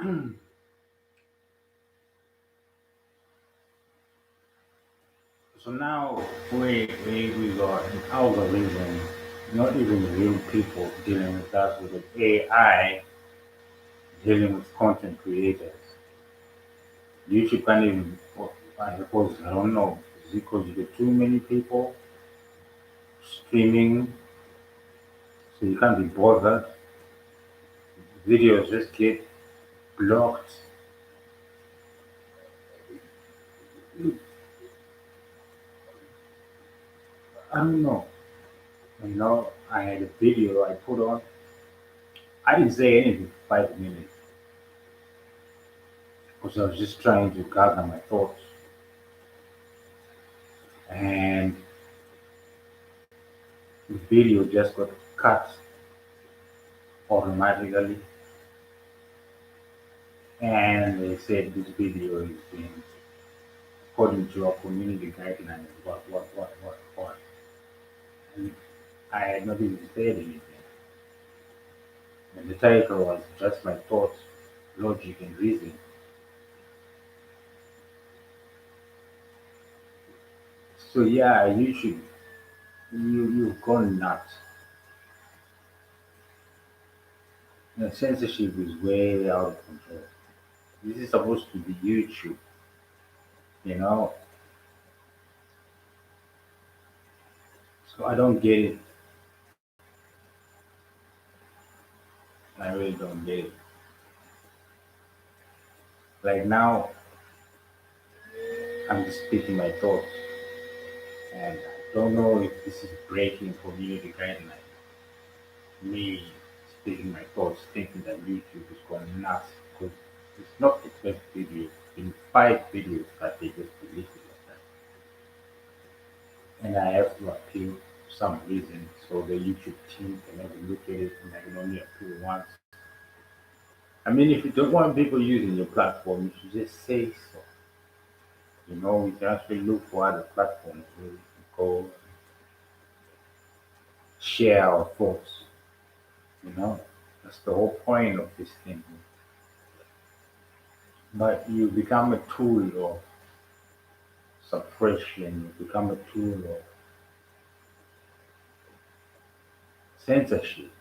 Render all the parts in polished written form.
So now we got an algorithm, not even real people dealing with us with an AI dealing with content creators. YouTube can't even, well, I suppose, I don't know, is it because you get too many people streaming, so you can't be bothered? Videos just get blocked. I don't know. I had a video I put on. I didn't say anything for 5 minutes because I was just trying to gather my thoughts. And the video just got cut automatically. And they said this video is being according to our community guidelines. What. And I had not even said anything. And the title was just my thoughts, logic, and reason. So yeah, you've gone nuts. Censorship is way out of control. This is supposed to be YouTube, you know. So I don't get it. I really don't get it. Like now, I'm just speaking my thoughts, and I don't know if this is breaking community guidelines. Me speaking my thoughts, thinking that YouTube is going nuts because it's not the first video. In 5 videos that they just deleted like that, and I have to appeal for some reason, so the YouTube team can have a look at it, and I can only appeal once. I mean, if you don't want people using your platform, you should just say so. We can actually look for other platforms where we can go share our thoughts. You know, that's the whole point of this thing. But you become a tool of suppression, you become a tool of censorship.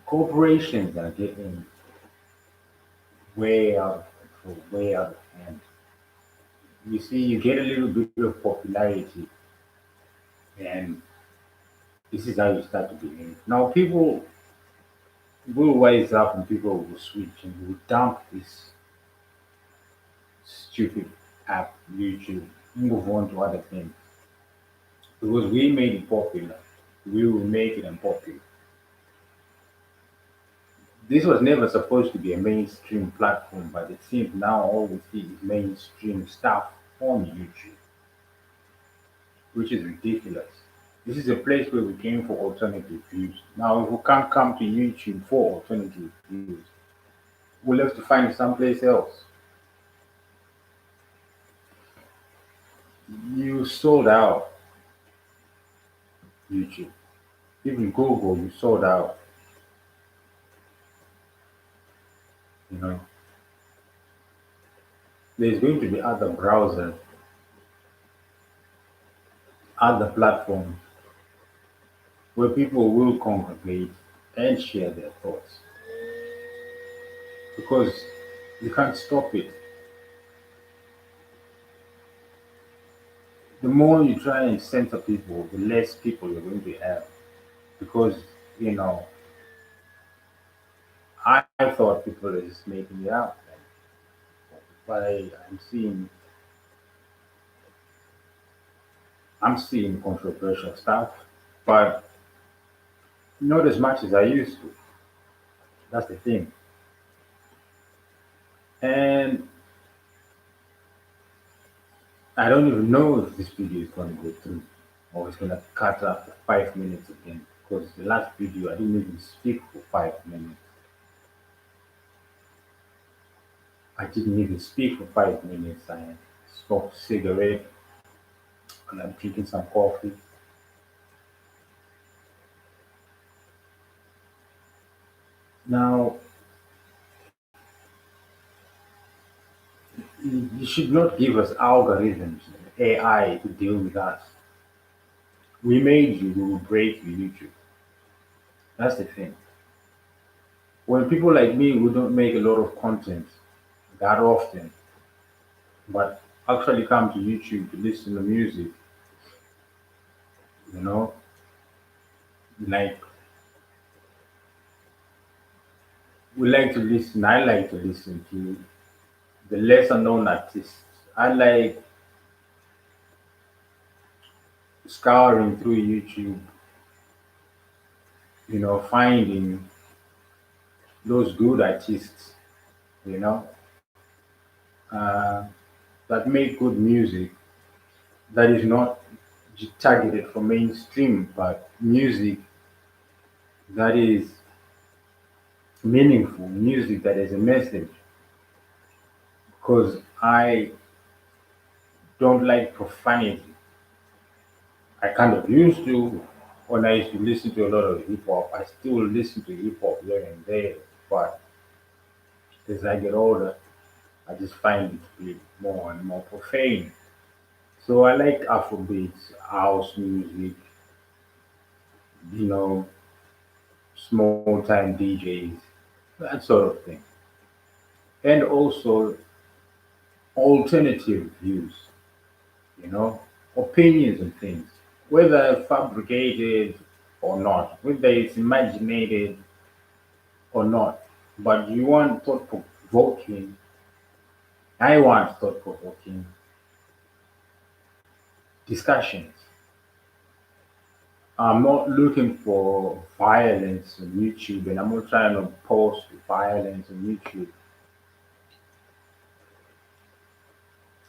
Corporations are getting way out of control, way out of hand. You see, you get a little bit of popularity, and this is how you start to behave. Now, people will wise up and people will switch and will dump this stupid app, YouTube, move on to other things. Because we made it popular, we will make it unpopular. This was never supposed to be a mainstream platform, but it seems now all we see is mainstream stuff on YouTube, which is ridiculous. This is a place where we came for alternative views. Now, if we can't come to YouTube for alternative views, we'll have to find it someplace else. You sold out YouTube. Even Google, you sold out. You know, there's going to be other browsers, other platforms where people will congregate and share their thoughts because you can't stop it. The more you try and censor people, the less people you're going to have because you know I thought people are just making it up, but I'm seeing controversial stuff, but not as much as I used to. That's the thing. And I don't even know if this video is going to go through or it's going to cut after 5 minutes again. Because the last video I didn't even speak for 5 minutes. I didn't even speak for 5 minutes. I smoked a cigarette and I'm drinking some coffee. Now, you should not give us algorithms, AI to deal with us. We made you, we will break you, YouTube. That's the thing. When people like me who don't make a lot of content that often, but actually come to YouTube to listen to music, you know, like we like to listen, I like to listen to the lesser known artists. I like scouring through YouTube, finding those good artists, you know, uh, that make good music that is not targeted for mainstream, but music that is meaningful, music that has a message. Because I don't like profanity. I kind of used to when I used to listen to a lot of hip hop. I still listen to hip hop here and there, but as I get older, I just find it to be more and more profane. So I like Afrobeats, house music, you know, small time DJs, that sort of thing. And also alternative views, you know, opinions and things, whether fabricated or not, whether it's imaginated or not. But you want thought provoking, I want thought provoking discussions. I'm not looking for violence on YouTube, and I'm not trying to post violence on YouTube.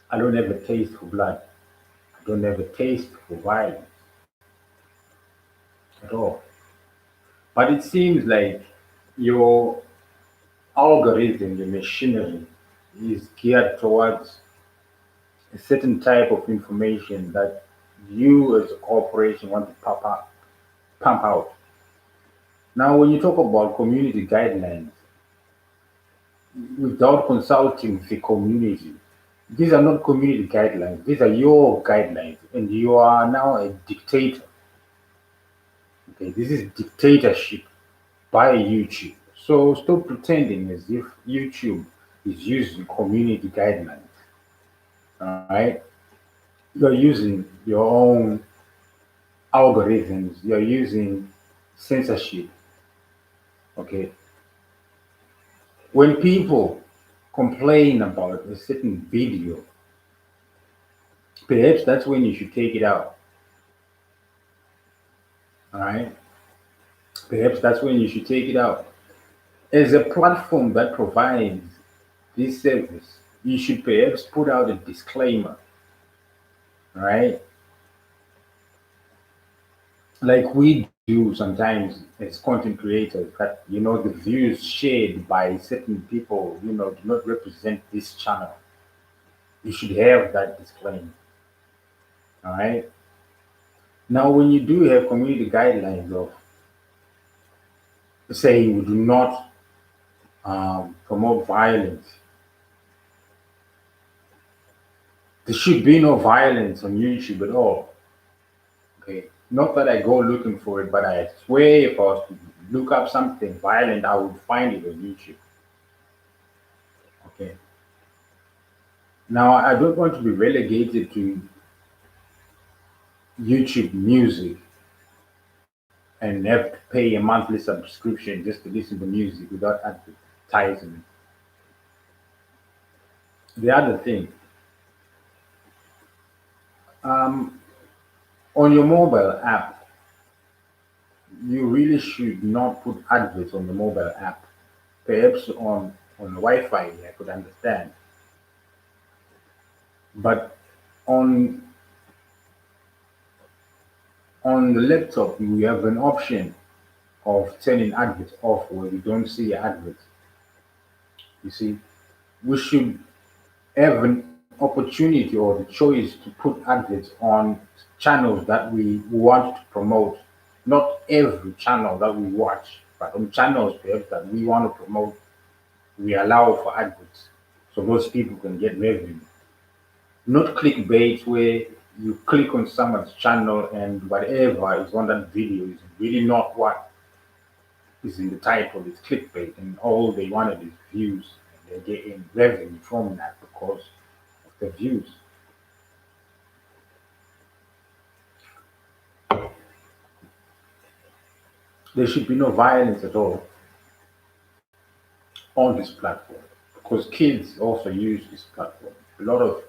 I don't have a taste for blood. I don't have a taste for violence at all. But it seems like your algorithm, your machinery, is geared towards a certain type of information that you as a corporation want to pump out. Now, when you talk about community guidelines, without consulting the community, these are not community guidelines, these are your guidelines, and you are now a dictator. Okay, this is dictatorship by YouTube. So stop pretending as if YouTube is using community guidelines. All right, you're using your own algorithms, you're using censorship. Okay, when people complain about a certain video, perhaps that's when you should take it out. All right, perhaps that's when you should take it out. As a platform that provides this service, you should perhaps put out a disclaimer, all right? Like we do sometimes as content creators, that the views shared by certain people, do not represent this channel. You should have that disclaimer, all right? Now, when you do have community guidelines of saying we do not promote violence, there should be no violence on YouTube at all. Okay. Not that I go looking for it, but I swear if I was to look up something violent, I would find it on YouTube. Okay. Now I don't want to be relegated to YouTube music and have to pay a monthly subscription just to listen to music without advertisement. The other thing, um, on your mobile app, you really should not put adverts on the mobile app. Perhaps on Wi-Fi, I could understand, but on on the laptop, you have an option of turning adverts off where you don't see adverts. You see, we should have an opportunity or the choice to put adverts on channels that we want to promote, not every channel that we watch. But on channels perhaps that we want to promote, we allow for adverts so those people can get revenue. Not clickbait where you click on someone's channel and whatever is on that video is really not what is in the title. It's clickbait and all they wanted is views and they're getting revenue from that because of the views. There should be no violence at all on this platform because kids also use this platform. A lot of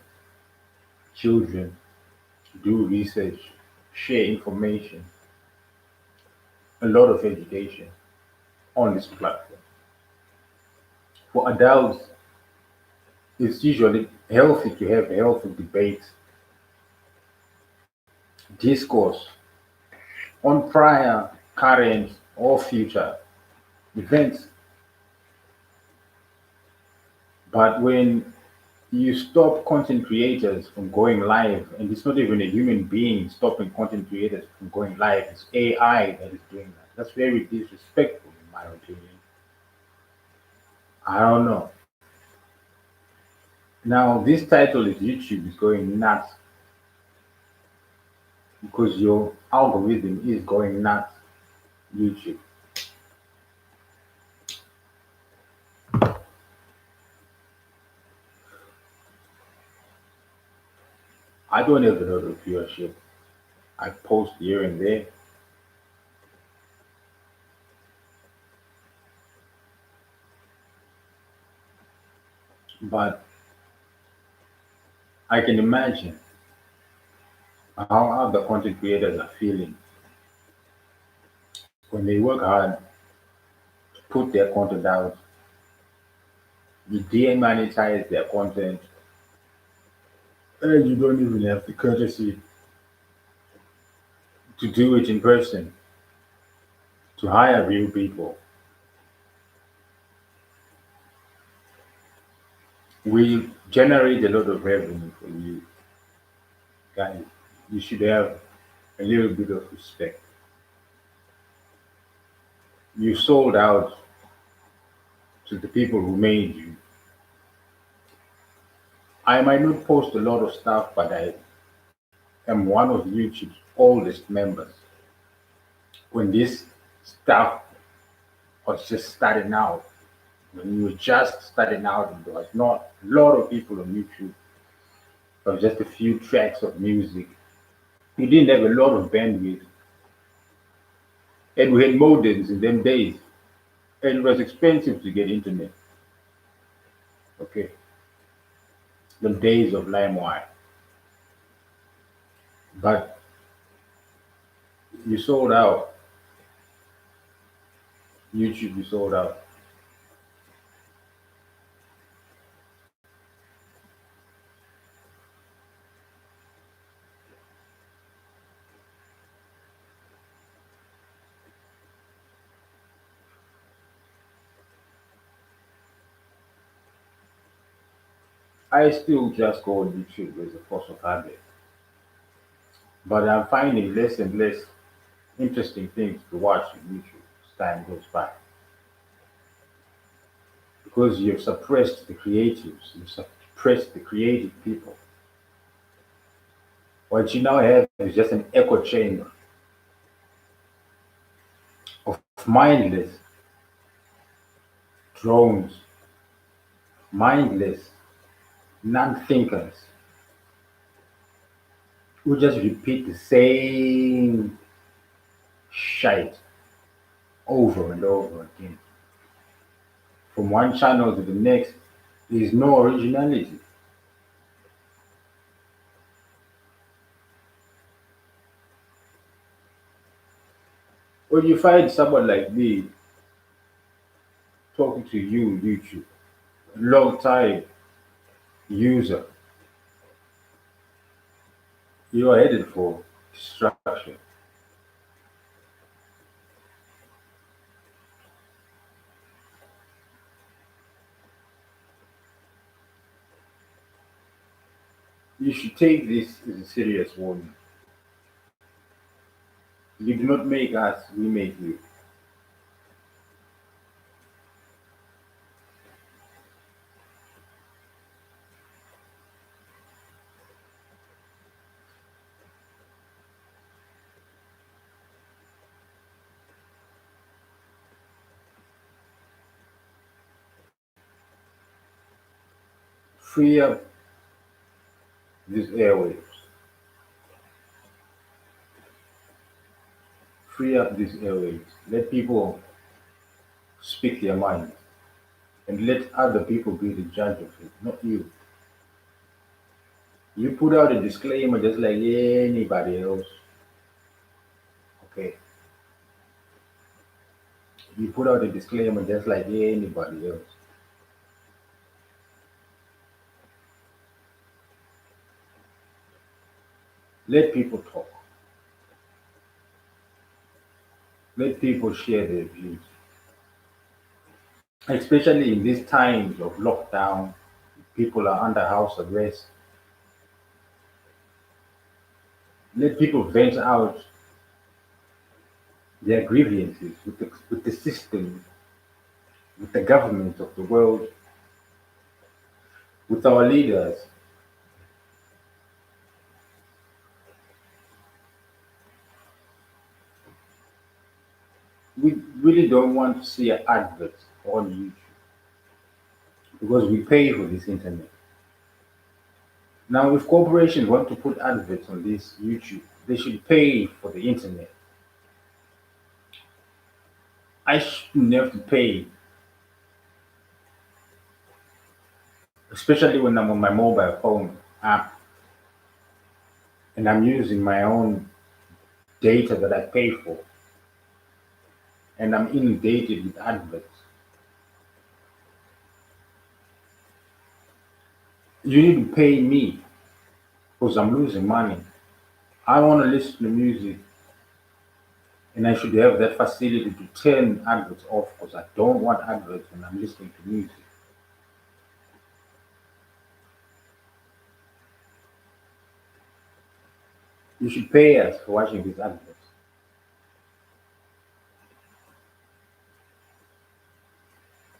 children do research, share information, a lot of education on this platform. For adults, it's usually healthy to have healthy debate, discourse on prior, current, or future events. But when you stop content creators from going live, and it's not even a human being stopping content creators from going live, it's AI that is doing that. That's very disrespectful, in my opinion. I don't know. Now, this title is YouTube is going nuts because your algorithm is going nuts. YouTube. I don't have a lot of viewership. I post here and there, but I can imagine how other content creators are feeling when they work hard to put their content out, you demonetize their content, and you don't even have the courtesy to do it in person, to hire real people. We generate a lot of revenue for you guys. You should have a little bit of respect. You sold out to the people who made you. I might not post a lot of stuff, but I am one of YouTube's oldest members. When this stuff was just starting out, when you were just starting out, and there was not a lot of people on YouTube, there was just a few tracks of music. You didn't have a lot of bandwidth, and we had modems in them days, and it was expensive to get internet. Okay, the days of LimeWire, but you sold out. YouTube, you sold out. I still just go on YouTube as a force of habit, but I'm finding less and less interesting things to watch on YouTube as time goes by because you've suppressed the creatives, you've suppressed the creative people. What you now have is just an echo chamber of mindless drones, mindless non thinkers who just repeat the same shite over and over again. From one channel to the next, there is no originality. When you find someone like me talking to you, YouTube, long time user, you are headed for destruction. You should take this as a serious warning. You do not make us, we make you. Free up these airwaves. Free up these airwaves. Let people speak their mind and let other people be the judge of it, not you. You put out a disclaimer just like anybody else. Okay. You put out a disclaimer just like anybody else. Let people talk. Let people share their views. Especially in these times of lockdown, people are under house arrest. Let people vent out their grievances with the system, with the government of the world, with our leaders. We really don't want to see an advert on YouTube because we pay for this internet. Now, if corporations want to put adverts on this YouTube, they should pay for the internet. I shouldn't have to pay, especially when I'm on my mobile phone app and I'm using my own data that I pay for and I'm inundated with adverts. You need to pay me because I'm losing money. I want to listen to music and I should have that facility to turn adverts off because I don't want adverts when I'm listening to music. You should pay us for watching these adverts.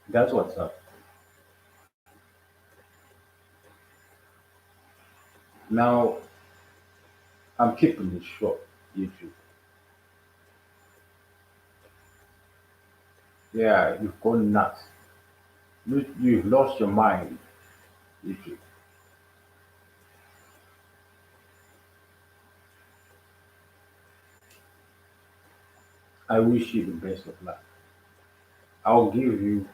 That's what's up. Now, I'm keeping it short, YouTube. Yeah, you've gone nuts. You've lost your mind, YouTube. I wish you the best of luck. I'll give you,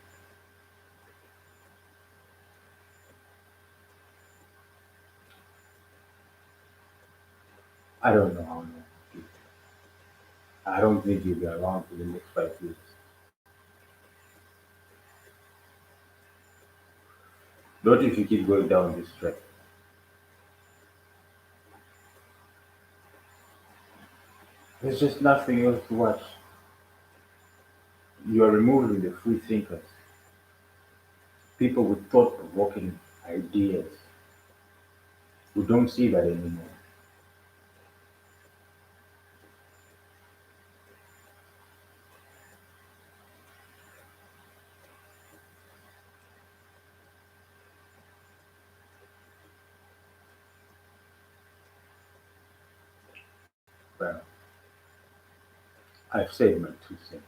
I don't know how long. I don't think you'll be around for the next 5 years. Not if you keep going down this track. There's just nothing else to watch. You are removing the free thinkers, people with thought provoking ideas who don't see that anymore. Well, I've said my 2 cents.